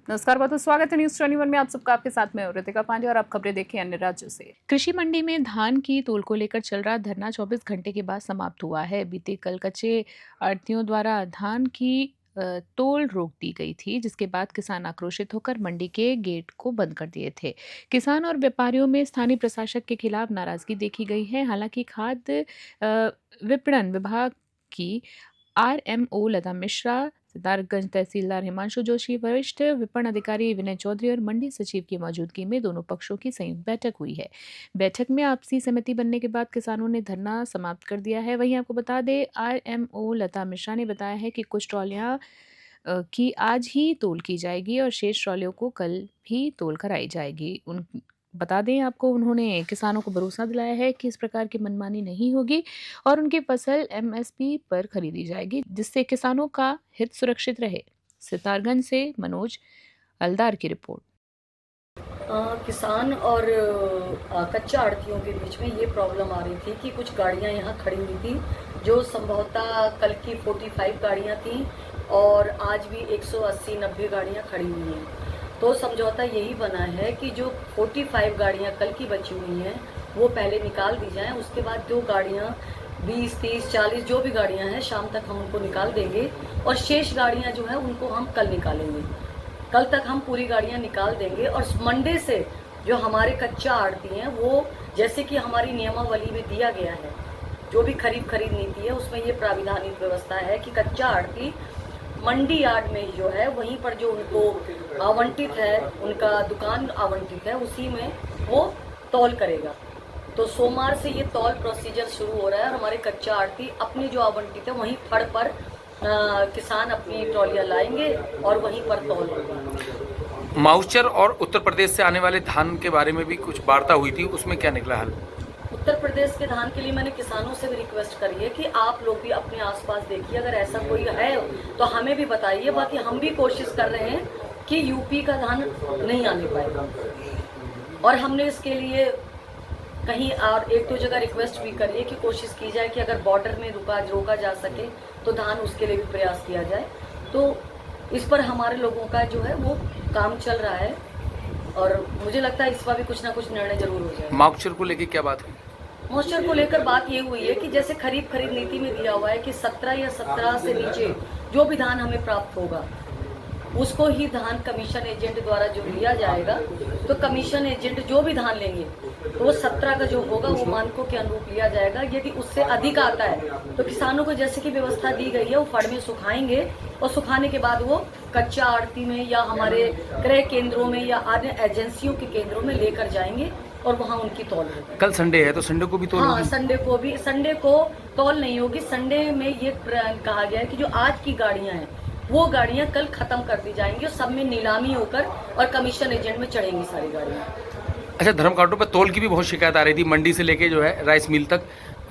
नमस्कार, बहुत स्वागत है न्यूज 21 में। आप सबका आपके साथ में ऋतिका पांडे और आप खबरें देखें अन्य राज्यों से। कृषि मंडी में धान की तोल को लेकर चल रहा धरना 24 घंटे के बाद समाप्त हुआ है। बीते कल कच्चे आढ़तियों द्वारा धान की तोल रोक दी गई थी, जिसके बाद किसान आक्रोशित होकर मंडी के गेट को बंद कर दिए थे। किसान और व्यापारियों में स्थानीय प्रशासक के खिलाफ नाराजगी देखी गई है। हालांकि खाद्य विपणन विभाग की आरएमओ लता मिश्रा, सिद्धार्थगंज तहसीलदार हिमांशु जोशी, वरिष्ठ विपणन अधिकारी विनय चौधरी और मंडी सचिव की मौजूदगी में दोनों पक्षों की संयुक्त बैठक हुई है। बैठक में आपसी सहमति बनने के बाद किसानों ने धरना समाप्त कर दिया है। वहीं आपको बता दें, आरएमओ लता मिश्रा ने बताया है कि कुछ ट्रॉलियां की आज ही तोल की जाएगी और शेष ट्रॉलियों को कल भी तोल कराई जाएगी। बता दें आपको, उन्होंने किसानों को भरोसा दिलाया है कि इस प्रकार की मनमानी नहीं होगी और उनकी फसल एमएसपी पर खरीदी जाएगी, जिससे किसानों का हित सुरक्षित रहे। सितारगंज से मनोज हलदार की रिपोर्ट। किसान और कच्चा आढ़तियों के बीच में ये प्रॉब्लम आ रही थी कि कुछ गाड़ियां यहाँ खड़ी हुई थी जो संभवतः कल की 45 गाड़ियां थी और आज भी 180-90 गाड़ियां खड़ी हुई हैं। तो समझौता यही बना है कि जो 45 गाड़ियां कल की बची हुई हैं वो पहले निकाल दी जाएं, उसके बाद जो गाड़ियां 20, 30, 40 जो भी गाड़ियां हैं शाम तक हम उनको निकाल देंगे और शेष गाड़ियां जो है उनको हम कल निकालेंगे। कल तक हम पूरी गाड़ियां निकाल देंगे और मंडे से जो हमारे कच्चा आढ़ती हैं वो, जैसे कि हमारी नियमावली में दिया गया है, जो भी खरीद नीति है उसमें ये प्राविधानिक व्यवस्था है कि कच्चा आढ़ती मंडी यार्ड में जो है वहीं पर जो उनको आवंटित है, उनका दुकान आवंटित है, उसी में वो तौल करेगा। तो सोमवार से ये तौल प्रोसीजर शुरू हो रहा है और हमारे कच्चा आढ़ती अपनी जो आवंटित है वहीं फड़ पर किसान अपनी ट्रॉलियां लाएंगे और वहीं पर तौल होगा। माउचर और उत्तर प्रदेश से आने वाले धान के बारे में भी कुछ वार्ता हुई थी, उसमें क्या निकला हल? उत्तर प्रदेश के धान के लिए मैंने किसानों से भी रिक्वेस्ट करी है कि आप लोग भी अपने आसपास देखिए, अगर ऐसा कोई है तो हमें भी बताइए। बाकी हम भी कोशिश कर रहे हैं कि यूपी का धान नहीं आने पाएगा और हमने इसके लिए कहीं और एक दो जगह रिक्वेस्ट भी करी है कि कोशिश की जाए कि अगर बॉर्डर में रोका जा सके तो धान उसके लिए भी प्रयास किया जाए। तो इस पर हमारे लोगों का जो है वो काम चल रहा है और मुझे लगता है इस बार भी कुछ ना कुछ निर्णय जरूर हो जाए। माउचर को लेकर क्या बात हुई? मॉइस्चर को लेकर बात ये हुई है कि जैसे खरीद नीति में दिया हुआ है कि 17 या 17 से नीचे जो भी धान हमें प्राप्त होगा उसको ही धान कमीशन एजेंट द्वारा जो लिया जाएगा। तो कमीशन एजेंट जो भी धान लेंगे तो वो 17 का जो होगा वो मानकों के अनुरूप लिया जाएगा। यदि उससे अधिक आता है तो किसानों को जैसे कि व्यवस्था दी गई है वो फड़ में सुखाएंगे और सुखाने के बाद वो कच्चा आढ़ती में या हमारे क्रय केंद्रों में या अन्य एजेंसियों के केंद्रों में लेकर जाएंगे और वहाँ उनकी तौल होगी। कल संडे है तो संडे को भी तौल होगी? हाँ, संडे को तौल नहीं होगी। संडे में ये कहा गया है कि जो आज की गाड़ियां हैं वो गाड़ियां कल खत्म कर दी जाएंगी और सब में नीलामी होकर और कमीशन एजेंट में चढ़ेंगी सारी गाड़ियां। अच्छा, धर्म कांटों पर तौल की भी बहुत शिकायत आ रही थी, मंडी से लेके जो है राइस मिल तक,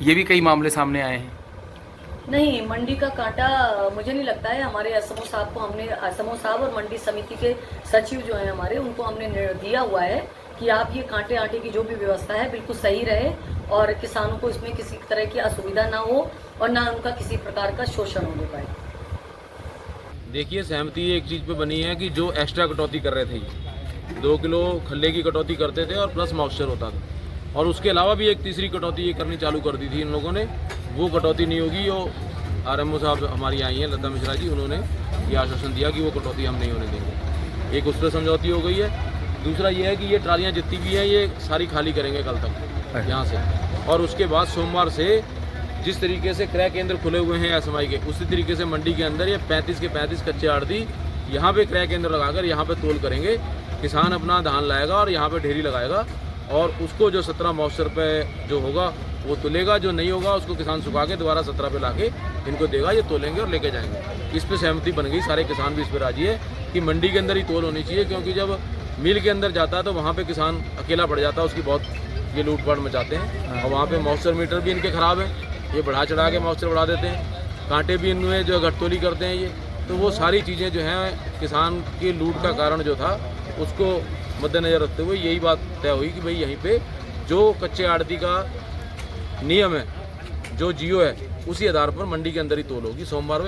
ये भी कई मामले सामने आए हैं। नहीं, मंडी का कांटा मुझे नहीं लगता है। हमारे एसएमओ साहब को हमने, एसएमओ साहब और मंडी समिति के सचिव जो है हमारे, उनको हमने दिया हुआ है कि आप ये कांटे आटे की जो भी व्यवस्था है बिल्कुल सही रहे और किसानों को इसमें किसी तरह की असुविधा ना हो और ना उनका किसी प्रकार का शोषण होने पाए। देखिए, सहमति एक चीज़ पे बनी है कि जो एक्स्ट्रा कटौती कर रहे थे, 2 किलो खल्ले की कटौती करते थे और प्लस मॉइस्चर होता था, और उसके अलावा भी एक तीसरी कटौती ये करनी चालू कर दी थी इन लोगों ने। वो कटौती नहीं होगी। जो आरएमओ साहब हमारी आई हैं लता मिश्रा जी, उन्होंने ये आश्वासन दिया कि वो कटौती हम नहीं होने देंगे। एक उस पर समझौती हो गई है। दूसरा ये है कि ये ट्रालियाँ जितनी भी हैं ये सारी खाली करेंगे कल तक यहाँ से, और उसके बाद सोमवार से जिस तरीके से क्रय केंद्र खुले हुए हैं एसएमआई के, उसी तरीके से मंडी के अंदर ये 35 के 35 कच्चे आढ़ती यहाँ पे क्रय केंद्र लगाकर यहाँ पे तोल करेंगे। किसान अपना धान लाएगा और यहाँ पे ढेरी लगाएगा और उसको जो 17 मॉइस्चर पे जो होगा वो तोलेगा, जो नहीं होगा उसको किसान सुखा के दोबारा 17 पे लाके इनको देगा, ये तोलेंगे और लेके जाएंगे। इस पर सहमति बन गई, सारे किसान भी इस पर राजी है कि मंडी के अंदर ही तोल होनी चाहिए, क्योंकि जब मिल के अंदर जाता है तो वहाँ पे किसान अकेला पड़ जाता है, उसकी बहुत ये लूटपाट मचाते हैं। और वहाँ पे मॉइस्चर मीटर भी इनके ख़राब है, ये बढ़ा चढ़ा के मॉइस्चर बढ़ा देते हैं, कांटे भी इनमें जो घटतोली करते हैं ये। तो वो सारी चीज़ें जो हैं किसान की लूट का कारण जो था उसको मद्देनज़र रखते हुए यही बात तय हुई कि भाई यहीं पे जो कच्चे आढ़ती का नियम है, जो जियो है, उसी आधार पर मंडी के अंदर ही तोल होगी सोमवार में।